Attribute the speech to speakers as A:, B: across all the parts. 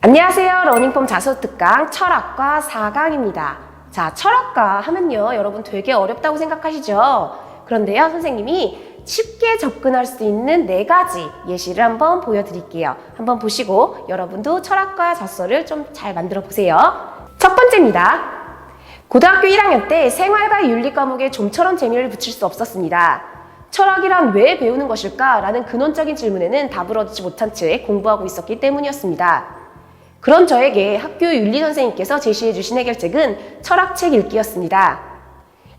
A: 안녕하세요. 러닝폼 자소 특강 철학과 4강입니다. 자, 철학과 하면요, 여러분 되게 어렵다고 생각하시죠? 그런데요, 선생님이 쉽게 접근할 수 있는 4가지 예시를 한번 보여드릴게요. 한번 보시고 여러분도 철학과 자소를 좀 잘 만들어 보세요. 첫 번째입니다. 고등학교 1학년 때 생활과 윤리 과목에 좀처럼 재미를 붙일 수 없었습니다. 철학이란 왜 배우는 것일까? 라는 근원적인 질문에는 답을 얻지 못한 채 공부하고 있었기 때문이었습니다. 그런 저에게 학교 윤리 선생님께서 제시해 주신 해결책은 철학책 읽기였습니다.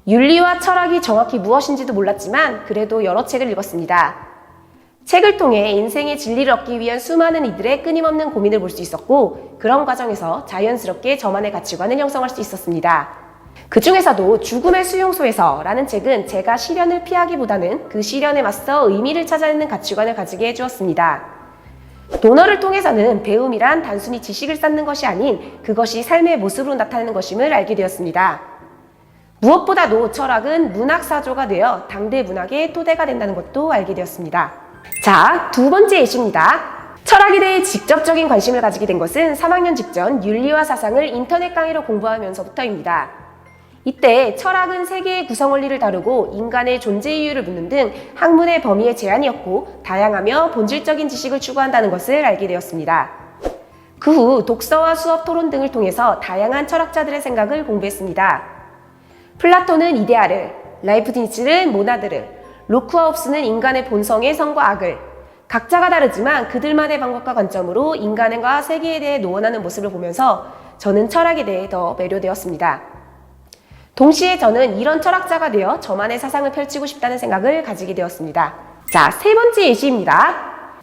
A: 윤리와 철학이 정확히 무엇인지도 몰랐지만 그래도 여러 책을 읽었습니다. 책을 통해 인생의 진리를 얻기 위한 수많은 이들의 끊임없는 고민을 볼 수 있었고, 그런 과정에서 자연스럽게 저만의 가치관을 형성할 수 있었습니다. 그 중에서도 죽음의 수용소에서 라는 책은 제가 시련을 피하기보다는 그 시련에 맞서 의미를 찾아내는 가치관을 가지게 해주었습니다. 논어를 통해서는 배움이란 단순히 지식을 쌓는 것이 아닌 그것이 삶의 모습으로 나타나는 것임을 알게 되었습니다. 무엇보다도 철학은 문학사조가 되어 당대 문학의 토대가 된다는 것도 알게 되었습니다. 자, 두 번째 예시입니다. 철학에 대해 직접적인 관심을 가지게 된 것은 3학년 직전 윤리와 사상을 인터넷 강의로 공부하면서부터입니다. 이때 철학은 세계의 구성 원리를 다루고 인간의 존재 이유를 묻는 등 학문의 범위의 제한이었고, 다양하며 본질적인 지식을 추구한다는 것을 알게 되었습니다. 그 후 독서와 수업 토론 등을 통해서 다양한 철학자들의 생각을 공부했습니다. 플라톤은 이데아를, 라이프니츠는 모나드를, 로크와 홉스는 인간의 본성의 선과 악을, 각자가 다르지만 그들만의 방법과 관점으로 인간과 세계에 대해 노언하는 모습을 보면서 저는 철학에 대해 더 매료되었습니다. 동시에 저는 이런 철학자가 되어 저만의 사상을 펼치고 싶다는 생각을 가지게 되었습니다. 자, 세 번째 예시입니다.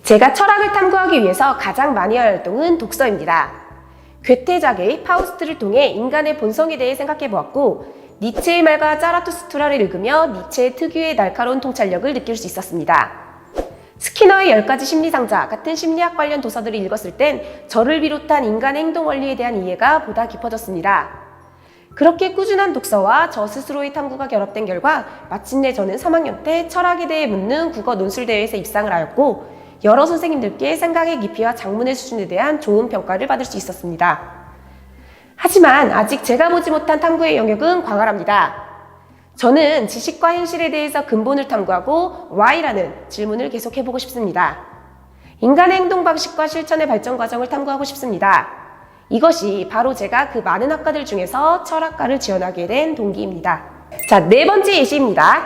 A: 제가 철학을 탐구하기 위해서 가장 많이 할 활동은 독서입니다. 괴테작의 파우스트를 통해 인간의 본성에 대해 생각해 보았고, 니체의 말과 자라투스트라를 읽으며 니체의 특유의 날카로운 통찰력을 느낄 수 있었습니다. 스키너의 10가지 심리상자 같은 심리학 관련 도서들을 읽었을 땐 저를 비롯한 인간의 행동 원리에 대한 이해가 보다 깊어졌습니다. 그렇게 꾸준한 독서와 저 스스로의 탐구가 결합된 결과 마침내 저는 3학년 때 철학에 대해 묻는 국어 논술대회에서 입상을 하였고, 여러 선생님들께 생각의 깊이와 작문의 수준에 대한 좋은 평가를 받을 수 있었습니다. 하지만 아직 제가 보지 못한 탐구의 영역은 광활합니다. 저는 지식과 현실에 대해서 근본을 탐구하고 Why라는 질문을 계속해보고 싶습니다. 인간의 행동 방식과 실천의 발전 과정을 탐구하고 싶습니다. 이것이 바로 제가 그 많은 학과들 중에서 철학과를 지원하게 된 동기입니다. 자, 네 번째 예시입니다.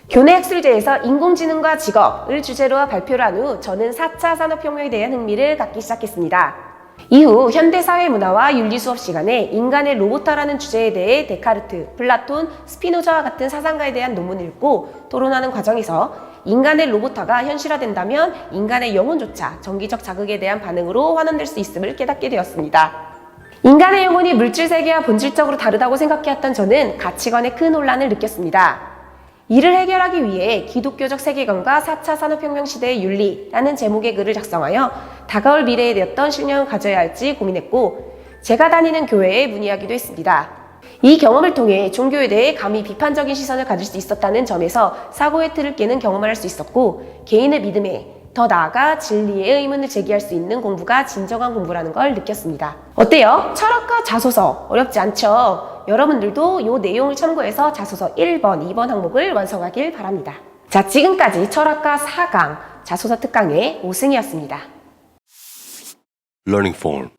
A: 교내학술제에서 인공지능과 직업을 주제로 발표를 한 후 저는 4차 산업혁명에 대한 흥미를 갖기 시작했습니다. 이후 현대사회문화와 윤리 수업 시간에 인간의 로보타라는 주제에 대해 데카르트, 플라톤, 스피노자와 같은 사상가에 대한 논문을 읽고 토론하는 과정에서 인간의 로보타가 현실화된다면 인간의 영혼조차 정기적 자극에 대한 반응으로 환원될 수 있음을 깨닫게 되었습니다. 인간의 영혼이 물질 세계와 본질적으로 다르다고 생각해왔던 저는 가치관에 큰 혼란을 느꼈습니다. 이를 해결하기 위해 기독교적 세계관과 4차 산업혁명 시대의 윤리라는 제목의 글을 작성하여 다가올 미래에 대었던 신념을 가져야 할지 고민했고, 제가 다니는 교회에 문의하기도 했습니다. 이 경험을 통해 종교에 대해 감히 비판적인 시선을 가질 수 있었다는 점에서 사고의 틀을 깨는 경험을 할 수 있었고, 개인의 믿음에 더 나아가 진리의 의문을 제기할 수 있는 공부가 진정한 공부라는 걸 느꼈습니다. 어때요? 철학과 자소서 어렵지 않죠? 여러분들도 이 내용을 참고해서 자소서 1번, 2번 항목을 완성하길 바랍니다. 자, 지금까지 철학과 4강 자소서 특강의 오승이었습니다.
B: Learning Form